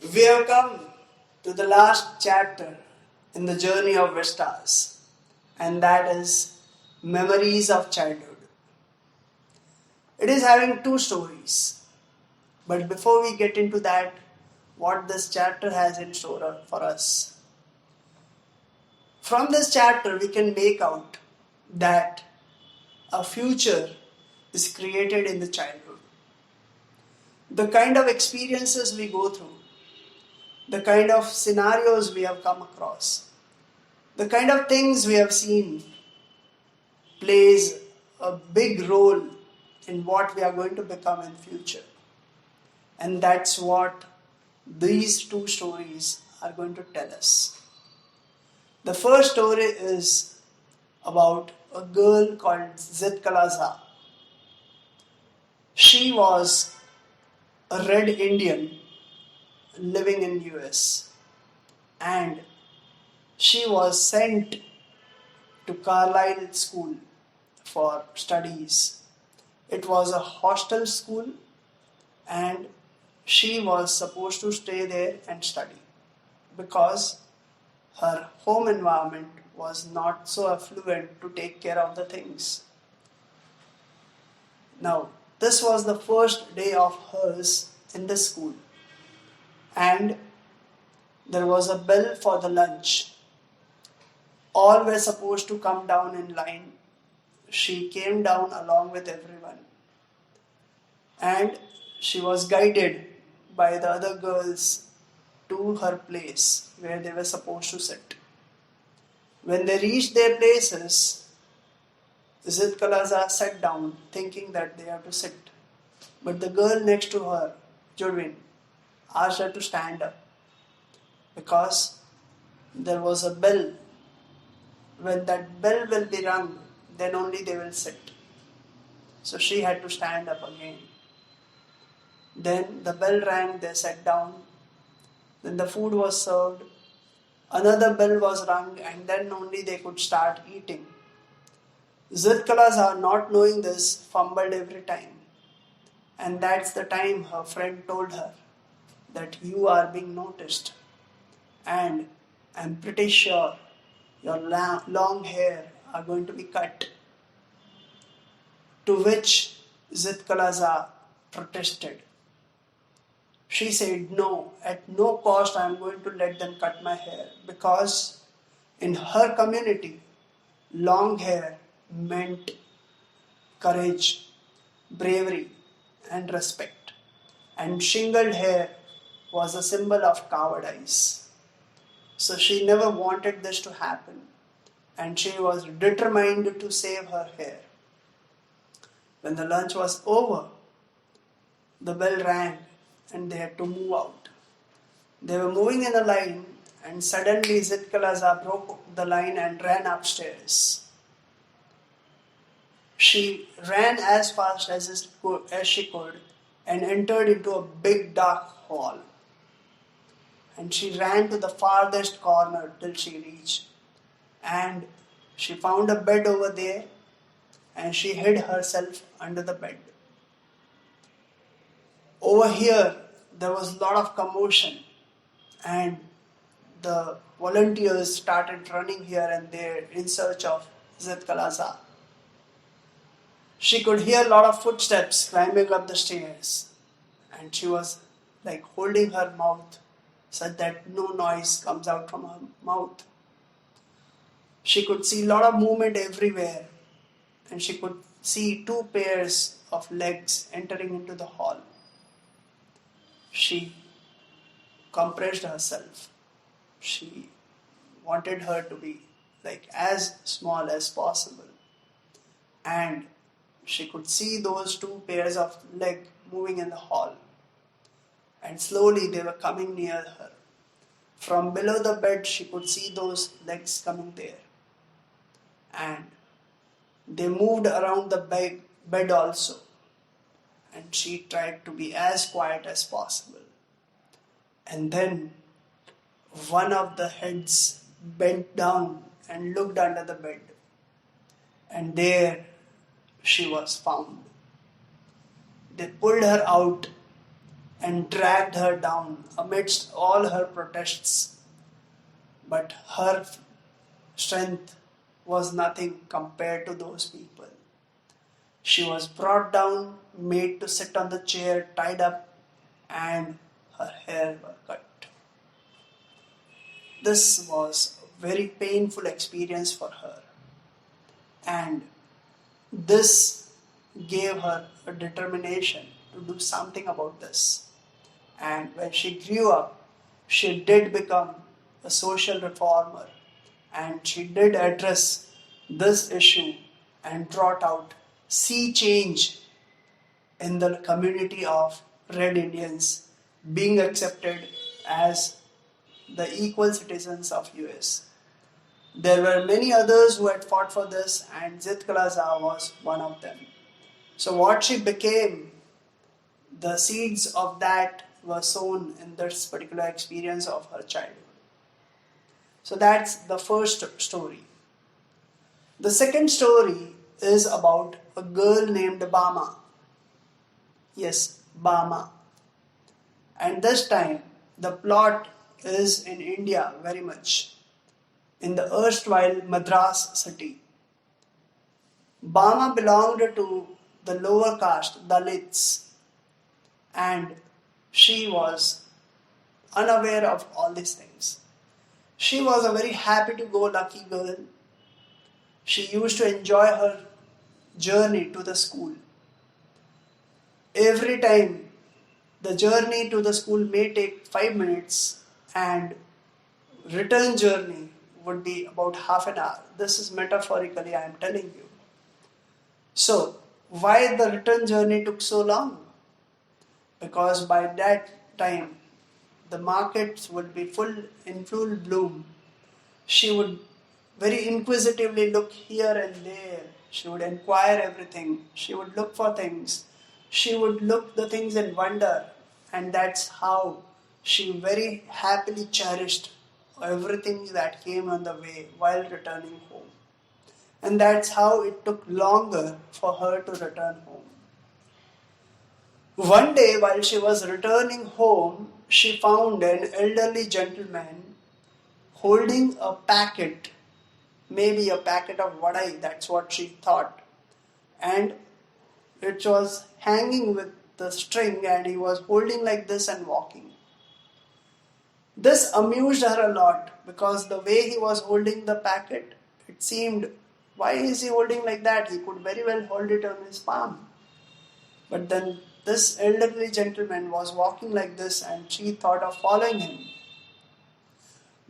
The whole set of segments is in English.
We have come to the last chapter in the journey of Vistas, and that is Memories of Childhood. It is having two stories, but before we get into that, what this chapter has in store for us. From this chapter, we can make out that a future is created in the childhood. The kind of experiences we go through, the kind of scenarios we have come across, the kind of things we have seen plays a big role in what we are going to become in future. And that's what these two stories are going to tell us. The first story is about a girl called Zitkalaza. She was a red Indian living in US, and she was sent to Carlisle School for studies. It was a hostel school, and she was supposed to stay there and study because her home environment was not so affluent to take care of the things. Now, this was the first day of hers in the school, and there was a bell for the lunch. All were supposed to come down in line. She came down along with everyone, and she was guided by the other girls to her place where they were supposed to sit. When they reached their places, Zitkalaza sat down thinking that they have to sit. But the girl next to her, Jodwin, asked her to stand up because there was a bell. When that bell will be rung, then only they will sit. So she had to stand up again. Then the bell rang, they sat down. Then the food was served. Another bell was rung, and then only they could start eating. Zitkalaza, not knowing this, fumbled every time. And that's the time her friend told her that you are being noticed. And I'm pretty sure your long hair are going to be cut. To which Zitkalaza protested. She said, no, at no cost I am going to let them cut my hair, because in her community, long hair meant courage, bravery, and respect. And shingled hair was a symbol of cowardice. So she never wanted this to happen, and she was determined to save her hair. When the lunch was over, the bell rang and they had to move out. They were moving in a line, and suddenly Zitkalaza broke the line and ran upstairs. She ran as fast as she could and entered into a big dark hall. And she ran to the farthest corner till she reached. And she found a bed over there, and she hid herself under the bed. Over here, there was a lot of commotion, and the volunteers started running here and there in search of Zitkalaza. She could hear a lot of footsteps climbing up the stairs, and she was like holding her mouth so that no noise comes out from her mouth. She could see a lot of movement everywhere, and she could see two pairs of legs entering into the hall. She compressed herself. She wanted her to be like as small as possible. And she could see those two pairs of legs moving in the hall. And slowly they were coming near her. From below the bed, she could see those legs coming there. And they moved around the bed also. And she tried to be as quiet as possible. And then one of the heads bent down and looked under the bed. And there she was found. They pulled her out, and dragged her down amidst all her protests. But her strength was nothing compared to those people. She was brought down, made to sit on the chair, tied up, and her hair were cut. This was a very painful experience for her, and this gave her a determination to do something about this. And when she grew up, she did become a social reformer, and she did address this issue and brought out sea change in the community of Red Indians being accepted as the equal citizens of US. There were many others who had fought for this, and Zit Kalaza was one of them. So what she became, the seeds of that were sown in this particular experience of her childhood. So that's the first story. The second story is about a girl named Bama. Yes, Bama. And this time, the plot is in India very much, in the erstwhile Madras city. Bama belonged to the lower caste, Dalits, and she was unaware of all these things. She was a very happy-go-lucky girl. She used to enjoy her journey to the school. Every time the journey to the school may take 5 minutes and return journey would be about half an hour. This is metaphorically I am telling you. So, why the return journey took so long? Because by that time the markets would be in full bloom. She would very inquisitively look here and there. She would inquire everything. She would look for things. She would look the things and wonder. And that's how she very happily cherished everything that came on the way while returning home. And that's how it took longer for her to return home. One day while she was returning home, she found an elderly gentleman holding a packet, maybe a packet of vadai, that's what she thought. And it was hanging with the string and he was holding like this and walking. This amused her a lot because the way he was holding the packet, it seemed, why is he holding like that? He could very well hold it on his palm. But then this elderly gentleman was walking like this and she thought of following him.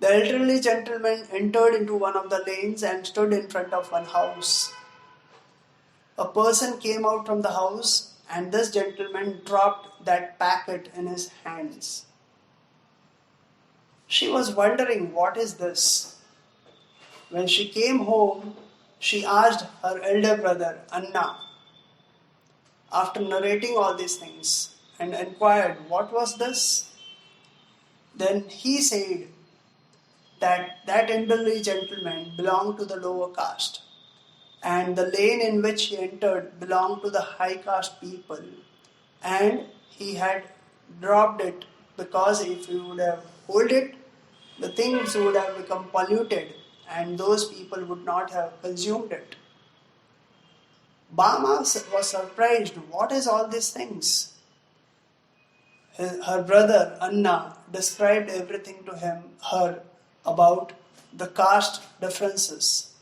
The elderly gentleman entered into one of the lanes and stood in front of one house. A person came out from the house and this gentleman dropped that packet in his hands. She was wondering, what is this? When she came home, she asked her elder brother, Anna, after narrating all these things, and inquired, what was this? Then he said that that elderly gentleman belonged to the lower caste, and the lane in which he entered belonged to the high caste people, and he had dropped it because if he would have held it, the things would have become polluted and those people would not have consumed it. Bama was surprised. What is all these things? Her brother Anna described everything to her about the caste differences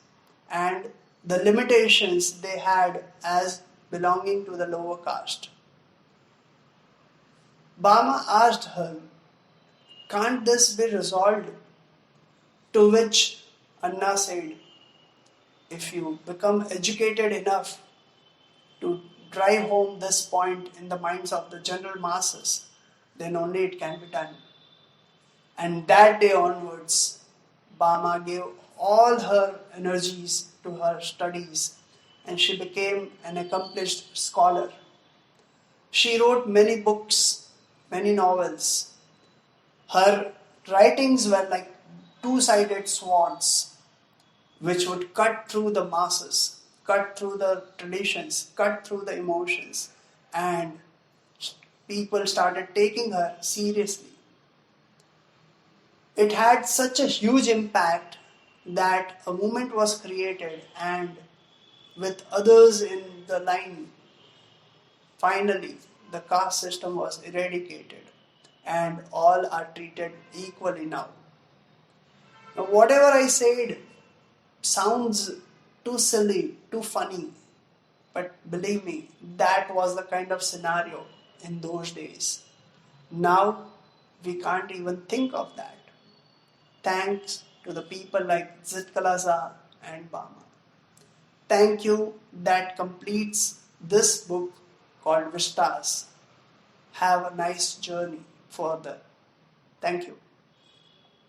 and the limitations they had as belonging to the lower caste. Bama asked her, can't this be resolved? To which Anna said, if you become educated enough to drive home this point in the minds of the general masses, then only it can be done. And that day onwards, Bama gave all her energies to her studies and she became an accomplished scholar. She wrote many books, many novels. Her writings were like two-sided swords which would cut through the masses, cut through the traditions, cut through the emotions and people started taking her seriously. It had such a huge impact that a movement was created, and with others in the line, finally the caste system was eradicated and all are treated equally now. Now, whatever I said sounds too silly, too funny, but believe me, that was the kind of scenario in those days. Now we can't even think of that. Thanks to the people like Zitkalaza and Bama. Thank you. That completes this book called Vistas. Have a nice journey further. Thank you.